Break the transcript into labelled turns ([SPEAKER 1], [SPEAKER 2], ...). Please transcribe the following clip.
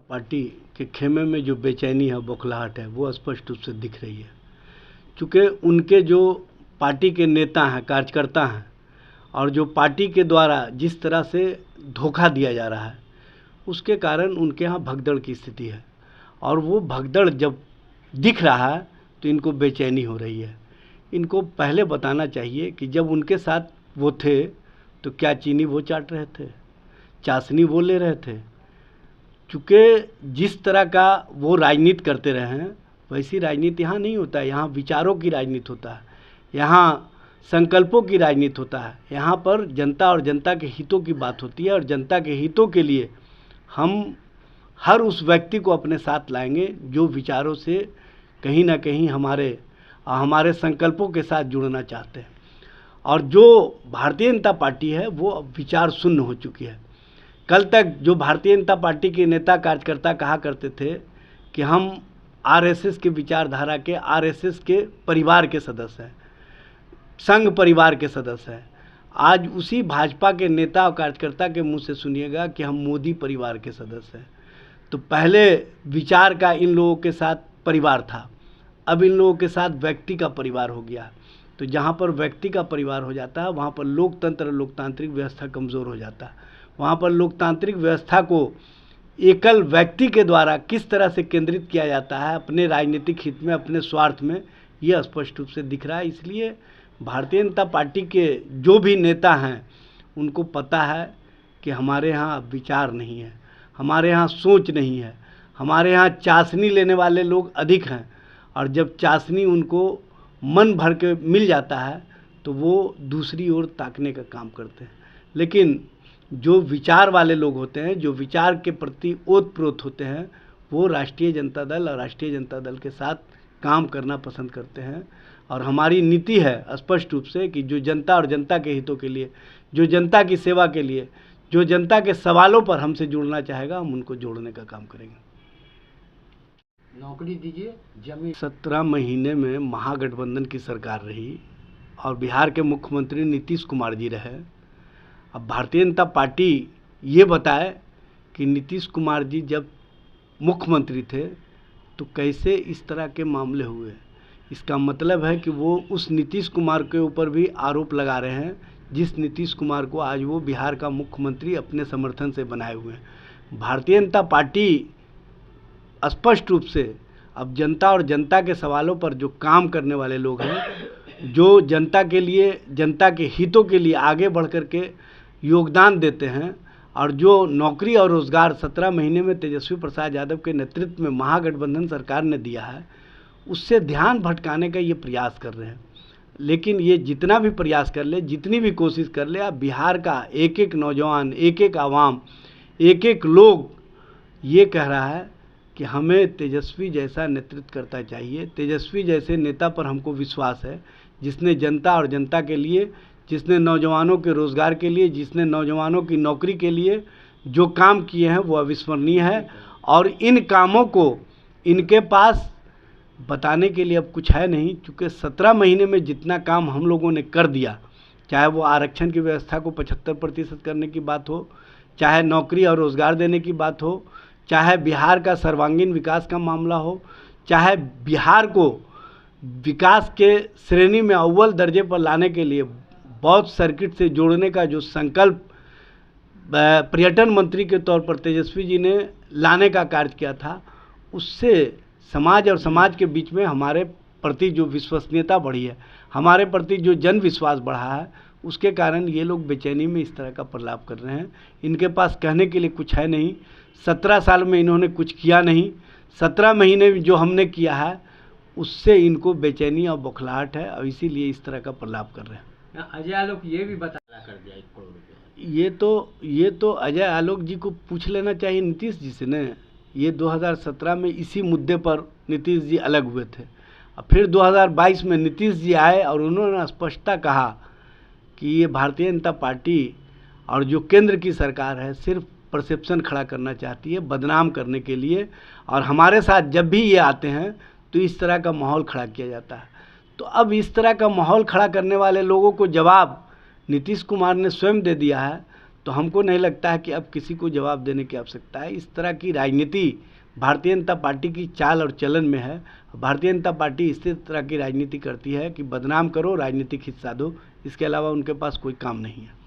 [SPEAKER 1] Party के खेमे में जो बेचैनी है, बौखलाहट है, वो स्पष्ट रूप से दिख रही है। चूँकि उनके जो पार्टी के नेता हैं, कार्यकर्ता हैं, और जो पार्टी के द्वारा जिस तरह से धोखा दिया जा रहा है, उसके कारण उनके यहाँ भगदड़ की स्थिति है। और वो भगदड़ जब दिख रहा है तो इनको बेचैनी हो रही है। इनको पहले बताना चाहिए कि जब उनके साथ वो थे तो क्या चीनी वो चाट रहे थे, चाशनी वो ले रहे थे। चूँकि जिस तरह का वो राजनीति करते रहे हैं, वैसी राजनीति यहाँ नहीं होता है। यहाँ विचारों की राजनीति होता है, यहाँ संकल्पों की राजनीति होता है। यहाँ पर जनता और जनता के हितों की बात होती है, और जनता के हितों के लिए हम हर उस व्यक्ति को अपने साथ लाएंगे जो विचारों से कहीं ना कहीं हमारे संकल्पों के साथ जुड़ना चाहते हैं। और जो भारतीय जनता पार्टी है वो अब विचार शून्य हो चुकी है। कल तक जो भारतीय जनता पार्टी के नेता कार्यकर्ता कहा करते थे कि हम आरएसएस के विचारधारा के, आरएसएस के परिवार के सदस्य हैं, संघ परिवार के सदस्य हैं, आज उसी भाजपा के नेता और कार्यकर्ता के मुंह से सुनिएगा कि हम मोदी परिवार के सदस्य हैं। तो पहले विचार का इन लोगों के साथ परिवार था, अब इन लोगों के साथ व्यक्ति का परिवार हो गया। तो जहाँ पर व्यक्ति का परिवार हो जाता है, वहाँ पर लोकतंत्र, लोकतांत्रिक व्यवस्था कमज़ोर हो जाता है। वहाँ पर लोकतांत्रिक व्यवस्था को एकल व्यक्ति के द्वारा किस तरह से केंद्रित किया जाता है अपने राजनीतिक हित में, अपने स्वार्थ में, यह स्पष्ट रूप से दिख रहा है। इसलिए भारतीय जनता पार्टी के जो भी नेता हैं उनको पता है कि हमारे यहाँ विचार नहीं है, हमारे यहाँ सोच नहीं है, हमारे यहाँ चाशनी लेने वाले लोग अधिक हैं। और जब चाशनी उनको मन भर के मिल जाता है तो वो दूसरी ओर ताकने का काम करते हैं। लेकिन जो विचार वाले लोग होते हैं, जो विचार के प्रति ओतप्रोत होते हैं, वो राष्ट्रीय जनता दल और राष्ट्रीय जनता दल के साथ काम करना पसंद करते हैं। और हमारी नीति है स्पष्ट रूप से कि जो जनता और जनता के हितों के लिए, जो जनता की सेवा के लिए, जो जनता के सवालों पर हमसे जुड़ना चाहेगा, हम उनको जोड़ने का काम करेंगे।
[SPEAKER 2] नौकरी दीजिए, जमीन।
[SPEAKER 1] 17 महीने में महागठबंधन की सरकार रही और बिहार के मुख्यमंत्री नीतीश कुमार जी रहे। अब भारतीय जनता पार्टी ये बताए कि नीतीश कुमार जी जब मुख्यमंत्री थे तो कैसे इस तरह के मामले हुए। इसका मतलब है कि वो उस नीतीश कुमार के ऊपर भी आरोप लगा रहे हैं जिस नीतीश कुमार को आज वो बिहार का मुख्यमंत्री अपने समर्थन से बनाए हुए हैं। भारतीय जनता पार्टी स्पष्ट रूप से अब जनता और जनता के सवालों पर जो काम करने वाले लोग हैं, जो जनता के लिए, जनता के हितों के लिए आगे बढ़ कर के योगदान देते हैं, और जो नौकरी और रोज़गार 17 महीने में तेजस्वी प्रसाद यादव के नेतृत्व में महागठबंधन सरकार ने दिया है, उससे ध्यान भटकाने का ये प्रयास कर रहे हैं। लेकिन ये जितना भी प्रयास कर ले, जितनी भी कोशिश कर ले, अब बिहार का एक एक नौजवान, एक एक आवाम, एक एक लोग ये कह रहा है कि हमें तेजस्वी जैसा नेतृत्व करता चाहिए। तेजस्वी जैसे नेता पर हमको विश्वास है, जिसने जनता और जनता के लिए, जिसने नौजवानों के रोज़गार के लिए, जिसने नौजवानों की नौकरी के लिए जो काम किए हैं वो अविस्मरणीय है। और इन कामों को इनके पास बताने के लिए अब कुछ है नहीं, क्योंकि 17 महीने में जितना काम हम लोगों ने कर दिया, चाहे वो आरक्षण की व्यवस्था को 75% करने की बात हो, चाहे नौकरी और रोज़गार देने की बात हो, चाहे बिहार का सर्वांगीण विकास का मामला हो, चाहे बिहार को विकास के श्रेणी में अव्वल दर्जे पर लाने के लिए बौद्ध सर्किट से जोड़ने का जो संकल्प पर्यटन मंत्री के तौर पर तेजस्वी जी ने लाने का कार्य किया था, उससे समाज और समाज के बीच में हमारे प्रति जो विश्वसनीयता बढ़ी है, हमारे प्रति जो जन विश्वास बढ़ा है, उसके कारण ये लोग बेचैनी में इस तरह का प्रलाप कर रहे हैं। इनके पास कहने के लिए कुछ है नहीं। 17 साल में इन्होंने कुछ किया नहीं। 17 महीने में जो हमने किया है उससे इनको बेचैनी और बौखलाहट है, और इसीलिए इस तरह का प्रलाप कर रहे हैं।
[SPEAKER 2] अजय आलोक ये भी बता कर दिया 1 करोड़ रुपये।
[SPEAKER 1] ये तो अजय आलोक जी को पूछ लेना चाहिए नीतीश जी से ने। ये 2017 में इसी मुद्दे पर नीतीश जी अलग हुए थे। अब फिर 2022 में नीतीश जी आए और उन्होंने स्पष्टता कहा कि ये भारतीय जनता पार्टी और जो केंद्र की सरकार है सिर्फ परसेप्शन खड़ा करना चाहती है, बदनाम करने के लिए। और हमारे साथ जब भी ये आते हैं तो इस तरह का माहौल खड़ा किया जाता है। तो अब इस तरह का माहौल खड़ा करने वाले लोगों को जवाब नीतीश कुमार ने स्वयं दे दिया है। तो हमको नहीं लगता है कि अब किसी को जवाब देने की आवश्यकता है। इस तरह की राजनीति भारतीय जनता पार्टी की चाल और चलन में है। भारतीय जनता पार्टी इसी तरह की राजनीति करती है कि बदनाम करो, राजनीतिक हिस्सा दो, इसके अलावा उनके पास कोई काम नहीं है।